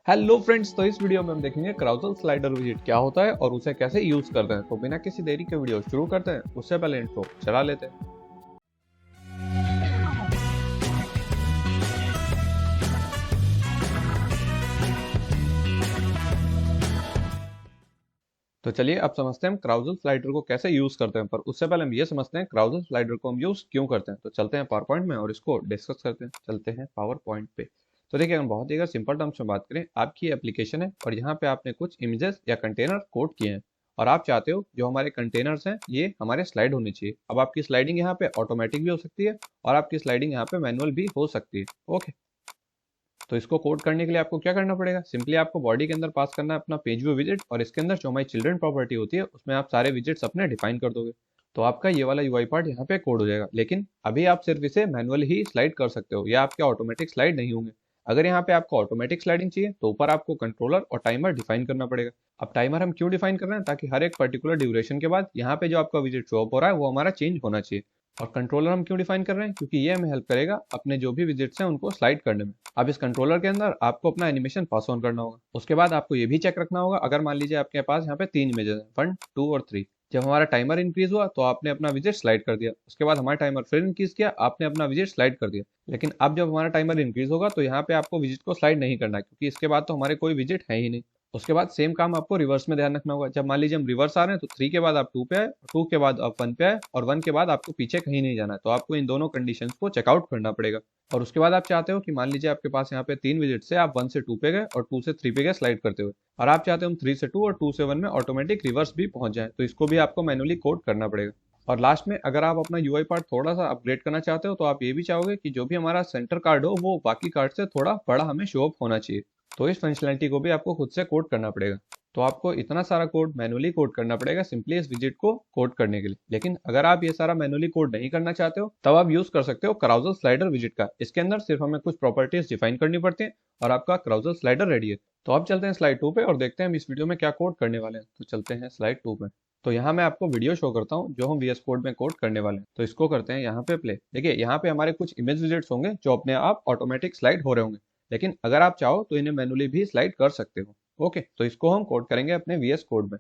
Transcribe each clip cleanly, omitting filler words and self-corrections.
Hello friends, तो इस video में हम देखेंगे क्राउजल स्लाइडर विजिट क्या होता है और उसे कैसे यूज करते हैं। तो बिना किसी देरी के वीडियो शुरू करते हैं। उससे पहले इंट्रो चला लेते हैं। तो चलिए अब समझते हैं हम क्राउजल स्लाइडर को कैसे यूज करते हैं। पर उससे पहले हम ये समझते हैं क्राउजल स्लाइडर को हम यूज क्यों करते हैं। तो चलते हैं पावर पॉइंट में और इसको डिस्कस करते हैं। चलते हैं पावर पॉइंट पे। तो देखिए, हम बहुत ही अगर सिंपल टर्म्स में बात करें, आपकी एप्लीकेशन है और यहाँ पे आपने कुछ इमेजेस या कंटेनर कोड किए हैं और आप चाहते हो जो हमारे कंटेनर्स हैं ये हमारे स्लाइड होने चाहिए। अब आपकी स्लाइडिंग यहाँ पे ऑटोमेटिक भी हो सकती है और आपकी स्लाइडिंग यहाँ पे मैनुअल भी हो सकती है। ओके, तो इसको कोड करने के लिए आपको क्या करना पड़ेगा, सिंपली आपको बॉडी के अंदर पास करना है अपना पेज व्यू विजिट और इसके अंदर जो हमारी चिल्ड्रन प्रॉपर्टी होती है उसमें आप सारे विजिट्स अपने डिफाइन कर दोगे। तो आपका ये वाला यूआई पार्ट यहाँ पे कोड हो जाएगा। लेकिन अभी आप सिर्फ इसे मैनुअली ही स्लाइड कर सकते हो या आपके ऑटोमेटिक स्लाइड नहीं होंगे। अगर यहाँ पे आपको ऑटोमेटिक स्लाइडिंग चाहिए तो ऊपर आपको कंट्रोलर और टाइमर डिफाइन करना पड़ेगा। अब टाइमर हम क्यों डिफाइन कर रहे हैं, ताकि हर एक पर्टिकुलर ड्यूरेशन के बाद यहाँ पे जो आपका विजिट शो अप हो रहा है वो हमारा चेंज होना चाहिए। और कंट्रोलर हम क्यों डिफाइन कर रहे हैं, क्योंकि ये हमें हेल्प करेगा अपने जो भी विजिट्स हैं उनको स्लाइड करने में। अब इस कंट्रोलर के अंदर आपको अपना एनिमेशन पास ऑन करना होगा। उसके बाद आपको ये भी चेक रखना होगा, अगर मान लीजिए आपके पास यहाँ पे 3 इमेजेस हैं, 1, 2 और 3। जब हमारा टाइमर इंक्रीज हुआ तो आपने अपना विजिट स्लाइड कर दिया। उसके बाद हमारा टाइमर फिर इंक्रीज किया, आपने अपना विजिट स्लाइड कर दिया। लेकिन अब जब हमारा टाइमर इंक्रीज होगा तो यहाँ पे आपको विजिट को स्लाइड नहीं करना है, क्योंकि इसके बाद तो हमारे कोई विजिट है ही नहीं। उसके बाद सेम काम आपको रिवर्स में ध्यान रखना होगा। जब मान लीजिए हम रिवर्स आ रहे हैं तो 3 के बाद आप 2 पे आए, 2 के बाद आप 1 पे आए और 1 के बाद आपको पीछे कहीं नहीं जाना है। तो आपको इन दोनों कंडीशंस को चेकआउट करना पड़ेगा। और उसके बाद आप चाहते हो कि मान लीजिए आपके पास यहाँ पे 3 विजिट से आप 1 से 2 पे गए और 2 से 3 पे गए स्लाइड करते हुए, और आप चाहते हो हम 3 से 2 और 2 से 1 में ऑटोमेटिक रिवर्स भी पहुंच जाए, तो इसको भी आपको मैनुअली कोड करना पड़ेगा। और लास्ट में अगर आप अपना यूआई पार्ट थोड़ा सा अपग्रेड करना चाहते हो तो आप ये भी चाहोगे कि जो भी हमारा सेंटर कार्ड हो वो बाकी कार्ड से थोड़ा बड़ा हमें शो अप होना चाहिए। तो इस फंक्शनैलिटी को भी आपको खुद से कोड करना पड़ेगा। तो आपको इतना सारा कोड मैनुअली कोड करना पड़ेगा सिंपली इस विजिट को कोड करने के लिए। लेकिन अगर आप ये सारा मैनुअली कोड नहीं करना चाहते हो तब आप यूज कर सकते हो क्राउजल स्लाइडर विजिट का। इसके अंदर सिर्फ हमें कुछ प्रॉपर्टीज डिफाइन करनी पड़ती हैं और आपका क्राउजल स्लाइडर रेडी है। तो अब चलते हैं स्लाइड 2 पे और देखते हैं हम इस वीडियो में क्या कोड करने वाले हैं। तो चलते हैं स्लाइड 2 में। तो यहाँ मैं आपको वीडियो शो करता हूँ जो हम वीएस कोड में कोड करने वाले हैं। तो इसको करते हैं यहाँ पे प्ले। देखिए, यहाँ पे हमारे कुछ इमेज विजिट्स होंगे जो अपने आप ऑटोमेटिक स्लाइड हो रहे होंगे। लेकिन अगर आप चाहो तो इन्हें मैनुअली भी स्लाइड कर सकते हो। ओके, तो इसको हम कोड करेंगे अपने वीएस कोड में।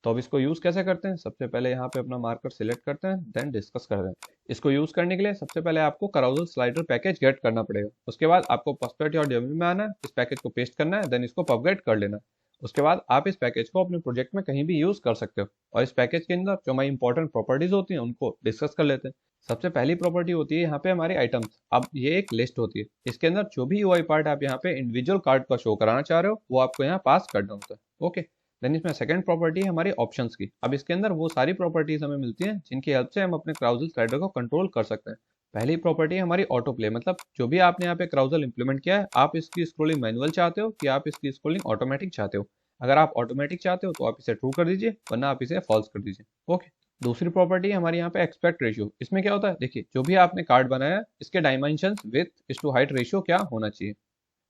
तो अब इसको यूज कैसे करते हैं, सबसे पहले यहाँ पे अपना मार्कर सिलेक्ट करते हैं, देन डिस्कस करते हैं। इसको यूज करने के लिए सबसे पहले आपको carousel स्लाइडर पैकेज गेट करना पड़ेगा। उसके बाद आपको पर्सपेक्ट और डेमो में आना है, इस पैकेज को पेस्ट करना है, देन इसको पबगेट कर लेना है। उसके बाद आप इस पैकेज को अपने प्रोजेक्ट में कहीं भी यूज कर सकते हो। और इस पैकेज के अंदर जो हमारी इंपॉर्टेंट प्रॉपर्टीज होती हैं उनको डिस्कस कर लेते हैं। सबसे पहली प्रॉपर्टी होती है यहाँ पे हमारी आइटम्स। अब ये एक लिस्ट होती है, इसके अंदर जो भी यूआई पार्ट आप यहाँ पे इंडिविजुअल कार्ड का शो कराना चाह रहे हो वो आपको यहाँ पास करना होता है। ओके, देन इसमें सेकंड प्रॉपर्टी है हमारी ऑप्शंस की। अब इसके अंदर वो सारी प्रॉपर्टीज हमें मिलती हैं जिनकी हेल्प से हम अपने क्राउजल स्लाइडर को कंट्रोल कर सकते हैं। पहली प्रॉपर्टी है हमारी ऑटो प्ले, मतलब जो भी आपने यहाँ पे क्राउजल इंप्लीमेंट किया है, आप इसकी स्क्रोलिंग मैनुअल चाहते हो कि आप इसकी स्क्रोलिंग ऑटोमेटिक चाहते हो। अगर आप ऑटोमेटिक चाहते हो तो आप इसे ट्रू कर दीजिए, वरना आप इसे फॉल्स कर दीजिए। ओके, दूसरी प्रॉपर्टी है हमारी यहाँ पे एक्सपेक्ट रेशियो। इसमें क्या होता है, देखिए जो भी आपने कार्ड बनाया है इसके डायमेंशन विथ इस टू हाइट रेशियो क्या होना चाहिए।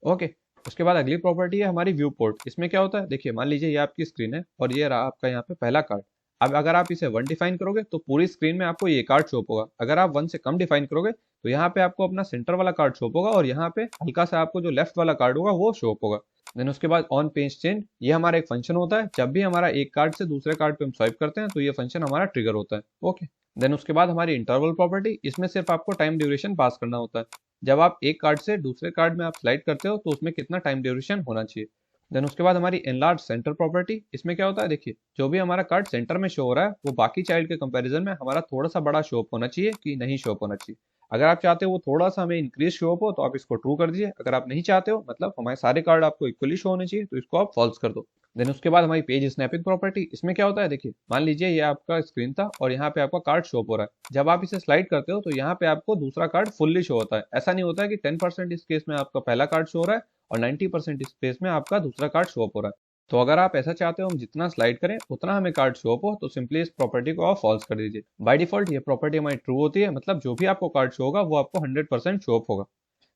ओके, उसके बाद अगली प्रॉपर्टी है हमारी व्यू पोर्ट। इसमें क्या होता है, देखिए मान लीजिए ये आपकी स्क्रीन है और ये रहा आपका यहाँ पे पहला कार्ड। अब अगर आप इसे 1 डिफाइन करोगे तो पूरी स्क्रीन में आपको ये कार्ड शो होगा। अगर आप 1 से कम डिफाइन करोगे तो यहाँ पे आपको अपना सेंटर वाला कार्ड शो होगा और यहाँ पे हल्का सा आपको जो लेफ्ट वाला कार्ड होगा वो शो होगा। देन उसके बाद ऑन पेज चेंज, ये हमारा एक फंक्शन होता है। जब भी हमारा एक कार्ड से दूसरे कार्ड पे हम स्वाइप करते हैं तो ये फंक्शन हमारा ट्रिगर होता है। ओके, देन उसके बाद हमारी इंटरवल प्रॉपर्टी, इसमें सिर्फ आपको टाइम ड्यूरेशन पास करना होता है। जब आप एक कार्ड से दूसरे कार्ड में आप स्लाइड करते हो तो उसमें कितना टाइम ड्यूरेशन होना चाहिए। देन उसके बाद हमारी एनलार्ज सेंटर प्रॉपर्टी। इसमें क्या होता है, देखिए जो भी हमारा कार्ड सेंटर में शो हो रहा है वो बाकी चाइल्ड के कंपैरिजन में हमारा थोड़ा सा बड़ा शो अप होना चाहिए कि नहीं शो अप होना चाहिए। अगर आप चाहते हो वो थोड़ा सा हमें इंक्रीज शो अप हो तो आप इसको ट्रू कर दीजिए। अगर आप नहीं चाहते हो, मतलब हमारे सारे कार्ड आपको इक्वली शो होने चाहिए, तो इसको आप फॉल्स कर दो। देन उसके बाद हमारी पेज स्नैपिंग प्रॉपर्टी। इसमें क्या होता है, देखिए मान लीजिए ये आपका स्क्रीन था और यहाँ पे आपका कार्ड शो हो रहा है। जब आप इसे स्लाइड करते हो तो यहाँ पे आपको दूसरा कार्ड फुल्ली शो होता है। ऐसा नहीं होता है कि 10% इस केस में आपका पहला कार्ड शो हो रहा है और 90% इस केस में आपका दूसरा कार्ड शो हो रहा है। तो अगर आप ऐसा चाहते हो हम जितना स्लाइड करें उतना हमें कार्ड शो हो, तो सिंपली इस प्रॉपर्टी को आप फॉल्स कर दीजिए। बाय डिफॉल्ट ये प्रॉपर्टी हमारी ट्रू होती है, मतलब जो भी आपको कार्ड शो होगा वो आपको 100% शो अप होगा।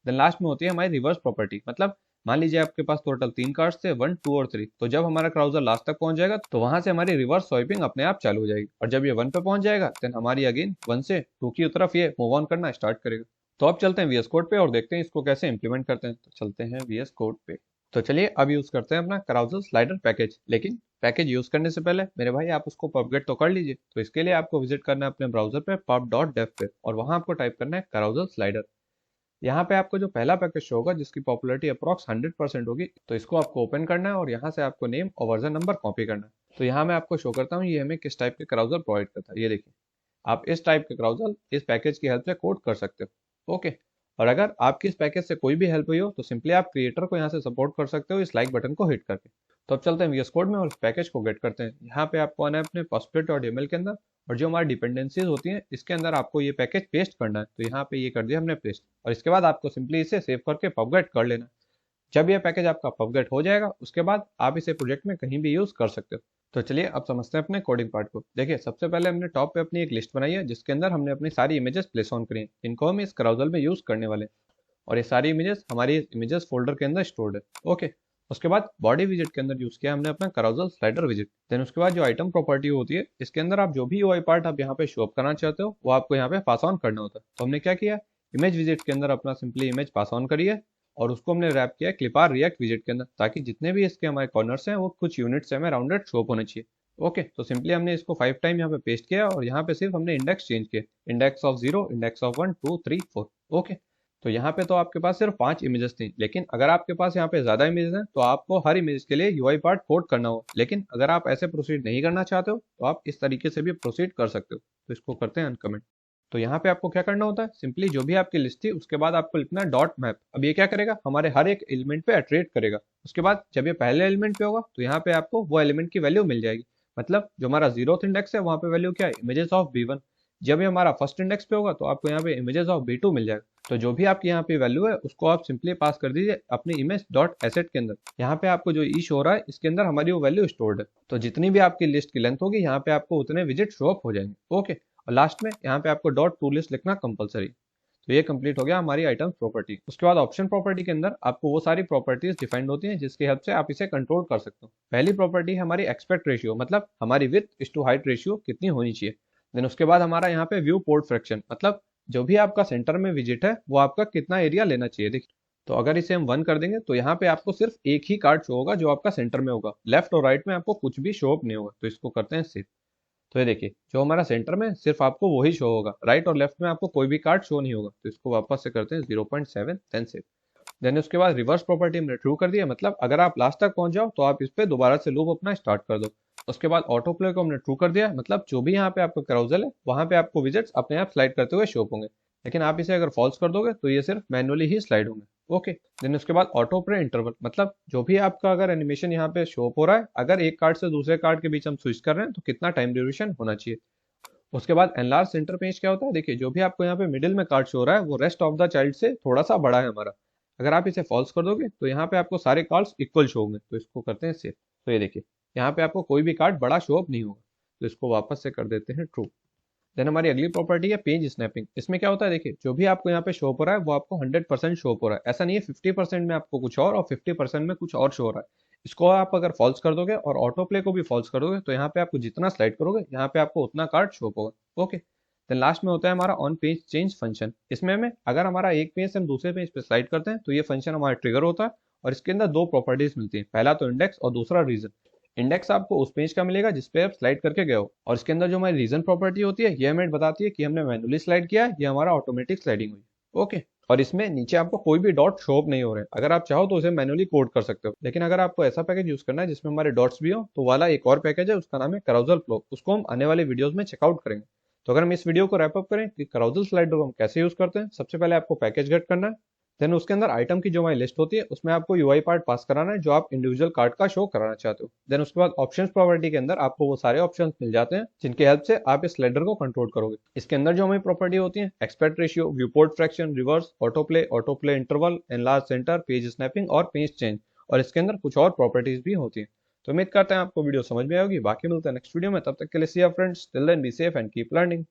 देन लास्ट में होती है हमारी रिवर्स प्रॉपर्टी, मतलब मान लीजिए आपके पास टोटल 3 कार्ड्स थे, 1, 2 और 3। तो जब हमारा क्राउजर लास्ट तक पहुंच जाएगा तो वहां से हमारी रिवर्स स्वाइपिंग अपने आप चालू हो जाएगी, और जब ये 1 पे पहुंच जाएगा देन हमारी अगेन 1 से 2 की तरफ ये मूव ऑन करना स्टार्ट करेगा। तो अब चलते हैं वीएस कोड पे और देखते हैं इसको कैसे इंप्लीमेंट करते हैं। तो चलते हैं वीएस कोड पे। तो चलिए अब यूज करते हैं अपना carousel स्लाइडर पैकेज। लेकिन पैकेज यूज करने से पहले मेरे भाई आप उसको पबगेट तो कर लीजिए। तो इसके लिए आपको विजिट करना है अपने ब्राउजर पे pub.dev पे, और वहां आपको टाइप करना है carousel स्लाइडर। यहाँ पे आपको जो पहला पैकेज शो होगा जिसकी पॉपुलैरिटी अप्रॉक्स 100% होगी, तो इसको आपको ओपन करना है और यहाँ से आपको नेम और वर्जन नंबर कॉपी करना है। तो यहाँ मैं आपको शो करता हूँ ये हमें किस टाइप के carousel प्रोवाइड करता है। ये देखिए, आप इस टाइप के carousel इस पैकेज की हेल्प से कोड कर सकते हो। ओके, और अगर आपकी इस पैकेज से कोई भी हेल्प हुई हो तो सिंपली आप क्रिएटर को यहाँ से सपोर्ट कर सकते हो इस लाइक बटन को हिट करके। तो अब चलते हैं VS कोड में और इस पैकेज को गेट करते हैं। यहाँ पे आपको आना है अपने postgre.yml के अंदर, और जो हमारी डिपेंडेंसीज होती हैं इसके अंदर आपको ये पैकेज पेस्ट करना है। तो यहाँ पे ये कर दिया हमने पेस्ट, और इसके बाद आपको सिंपली इसे सेव करके पबगेट कर लेना। जब ये पैकेज आपका पबगेट हो जाएगा उसके बाद आप इसे प्रोजेक्ट में कहीं भी यूज कर सकते हो। तो चलिए अब समझते हैं अपने कोडिंग पार्ट को। देखिए, सबसे पहले हमने टॉप पे अपनी एक लिस्ट बनाई है जिसके अंदर हमने अपनी सारी इमेजेस प्लेस ऑन करी हैं। इनको हम इस carousel में यूज करने वाले हैं, और ये सारी इमेजेस हमारी इमेजेस फोल्डर के अंदर स्टोर्ड है। ओके, उसके बाद बॉडी विजिट के अंदर यूज किया हमने अपना carousel स्लाइडर विजिट। देन उसके बाद जो आइटम प्रॉपर्टी होती है इसके अंदर आप जो भी UI पार्ट आप यहाँ पे शो अप करना चाहते हो वो आपको यहाँ पे पास ऑन करना होता है। तो हमने क्या किया, इमेज विजिट के अंदर अपना सिंपली इमेज पास ऑन करिए, और उसको हमने रैप किया क्लिपार रिएक्ट विजिट के अंदर, ताकि जितने भी इसके हमारे कॉर्नर्स हैं वो कुछ यूनिट्स में राउंडेड शो अप होने चाहिए। ओके, तो सिंपली हमने इसको 5 टाइम यहाँ पे पेस्ट किया, और यहाँ पे सिर्फ हमने इंडेक्स चेंज किया, index of 0, index of 1, 2, 3, 4। Okay, तो यहाँ पे तो आपके पास सिर्फ 5 इमेजेस थी, लेकिन अगर आपके पास यहाँ पे ज्यादा इमेजेस हैं तो आपको हर इमेज के लिए UI पार्ट कोड करना होगा। लेकिन अगर आप ऐसे प्रोसीड नहीं करना चाहते हो तो आप इस तरीके से भी प्रोसीड कर सकते हो। तो इसको करते हैं अनकमेंट। तो यहाँ पे आपको क्या करना होता है, सिंपली जो भी आपकी लिस्ट थी उसके बाद आपको लिखना है डॉट मैप। अब ये क्या करेगा, हमारे हर एक एलिमेंट पे अट्रेट करेगा। उसके बाद जब ये पहले एलिमेंट पे होगा तो यहाँ पे आपको वो एलिमेंट की वैल्यू मिल जाएगी। मतलब जो हमारा 0th इंडेक्स है वहाँ पे वैल्यू क्या है, इमेजेस ऑफ B1। जब ये हमारा फर्स्ट इंडेक्स पे होगा तो आपको यहाँ पे इमेजेस ऑफ B2 मिल जाएगा। तो जो भी आपकी यहाँ पे वैल्यू है उसको आप सिंपली पास कर दीजिए अपनी इमेज डॉट एसेट के अंदर। यहाँ पे आपको जो ईश हो रहा है इसके अंदर हमारी वो वैल्यू स्टोर्ड है। तो जितनी भी आपकी लिस्ट की लेंथ होगी यहाँ पे आपको उतने विजिट शो अप हो जाएंगे। ओके, और लास्ट में यहाँ पे आपको डॉट टू लिस्ट लिखना कंपलसरी। तो ये कंप्लीट हो गया हमारी आइटम प्रॉपर्टी। उसके बाद ऑप्शन प्रॉपर्टी के अंदर आपको वो सारी प्रॉपर्टीज डिफाइंड होती हैं जिसकी हेल्प से आप इसे कंट्रोल कर सकते हो। पहली प्रॉपर्टी है हमारी एक्सपेक्ट रेशियो, मतलब हमारी width is to height ratio कितनी होनी चाहिए। देन उसके बाद हमारा यहाँ पे व्यू पोर्ट फ्रैक्शन, मतलब जो भी आपका सेंटर में विजिट है वो आपका कितना एरिया लेना चाहिए। देखिए, तो अगर इसे हम 1 कर देंगे तो यहाँ पे आपको सिर्फ एक ही कार्ड शो होगा जो आपका सेंटर में होगा, लेफ्ट और राइट में आपको कुछ भी शो अप नहीं होगा। तो इसको करते हैं सेव। तो ये देखिए, जो हमारा सेंटर में सिर्फ आपको वही शो होगा, राइट और लेफ्ट में आपको कोई भी कार्ड शो नहीं होगा। तो इसको वापस से करते हैं 0.7, देन सेव। देन उसके बाद रिवर्स प्रॉपर्टी हमने ट्रू कर दिया, मतलब अगर आप लास्ट तक पहुंच जाओ तो आप इस पे दोबारा से लूप अपना स्टार्ट कर दो। उसके बाद ऑटो प्ले को हमने ट्रू कर दिया, मतलब जो भी यहाँ पे आपका carousel है वहां पे आपको विजिट्स अपने आप स्लाइड करते हुए शो होंगे। लेकिन आप इसे अगर फॉल्स कर दोगे तो ये सिर्फ मैनुअली ही स्लाइड होंगे। ओके, देन उसके बाद ऑटो प्ले इंटरवल, मतलब जो भी आपका अगर एनिमेशन यहाँ पे शो हो रहा है, अगर एक कार्ड से दूसरे कार्ड के बीच हम स्विच कर रहे हैं तो कितना टाइम ड्यूरेशन होना चाहिए। उसके बाद एनलार्ज सेंटर पेज क्या होता है, देखिए जो भी आपको यहाँ पे मिडिल में कार्ड शो हो रहा है वो रेस्ट ऑफ द चाइल्ड से थोड़ा सा बड़ा है हमारा। अगर आप इसे फॉल्स कर दोगे तो यहाँ पे आपको सारे कार्ड्स इक्वल शो होंगे। तो इसको करते हैं सेव। तो ये देखिए, यहाँ पे आपको कोई भी कार्ड बड़ा शो अप नहीं होगा। तो इसको वापस से कर देते हैं ट्रू। देन हमारी अगली प्रॉपर्टी है पेज स्नैपिंग। इसमें क्या होता है, देखिए जो भी आपको यहाँ पे शो हो रहा है वो आपको 100% शो हो रहा है। ऐसा नहीं है 50% में आपको कुछ और 50% में कुछ और शो हो रहा है। इसको आप अगर फॉल्स कर दोगे और ऑटो प्ले को भी फॉल्स कर दोगे तो यहाँ पे आपको जितना स्लाइड करोगे यहाँ पे आपको उतना कार्ड शो होगा। ओके, देन लास्ट में होता है हमारा ऑन पेज चेंज फंक्शन। इसमें हमें अगर हमारा एक पेज से हम दूसरे पेज पे स्लाइड करते हैं तो ये फंक्शन हमारा ट्रिगर होता है, और इसके अंदर दो प्रॉपर्टीज मिलती है, पहला तो इंडेक्स और दूसरा रीजन। इंडेक्स आपको उस पेज का मिलेगा जिसपे आप स्लाइड करके गए हो, और इसके अंदर जो हमारी रीजन प्रॉपर्टी होती है ये हमें बताती है कि हमने मैनुअली स्लाइड किया है या हमारा ऑटोमेटिक स्लाइडिंग हुई। ओके, और इसमें नीचे आपको कोई भी डॉट शो अप नहीं हो रहे हैं। अगर आप चाहो तो उसे मैनुअली कोड कर सकते हो, लेकिन अगर आपको ऐसा पैकेज यूज करना है जिसमें हमारे डॉट्स भी हो तो वाला एक और पैकेज है, उसका नाम है carousel flow। उसको हम आने वाले वीडियोस में चेकआउट करेंगे। तो अगर हम इस वीडियो को रैप अप करें कि carousel स्लाइडर को हम कैसे यूज करते हैं, सबसे पहले आपको पैकेज गेट करना है। देन उसके अंदर आइटम की जो हमारी लिस्ट होती है उसमें आपको UI पार्ट पास कराना है जो आप इंडिविजुअल कार्ड का शो कराना चाहते हो। देन उसके बाद ऑप्शंस प्रॉपर्टी के अंदर आपको वो सारे ऑप्शंस मिल जाते हैं जिनकी हेल्प से आप इस स्लाइडर को कंट्रोल करोगे। इसके अंदर जो हमारी प्रॉपर्टी होती है aspect ratio, view port fraction, reverse, auto play interval, enlarge centre, page snapping और पेज चेंज, और इसके अंदर कुछ और प्रॉपर्टीज भी होती है। तो उम्मीद करते हैं आपको वीडियो समझ में आएगी। बाकी मिलते हैं नेक्स्ट वीडियो में, तब तक के लिए see ya friends, till then be safe and keep learning.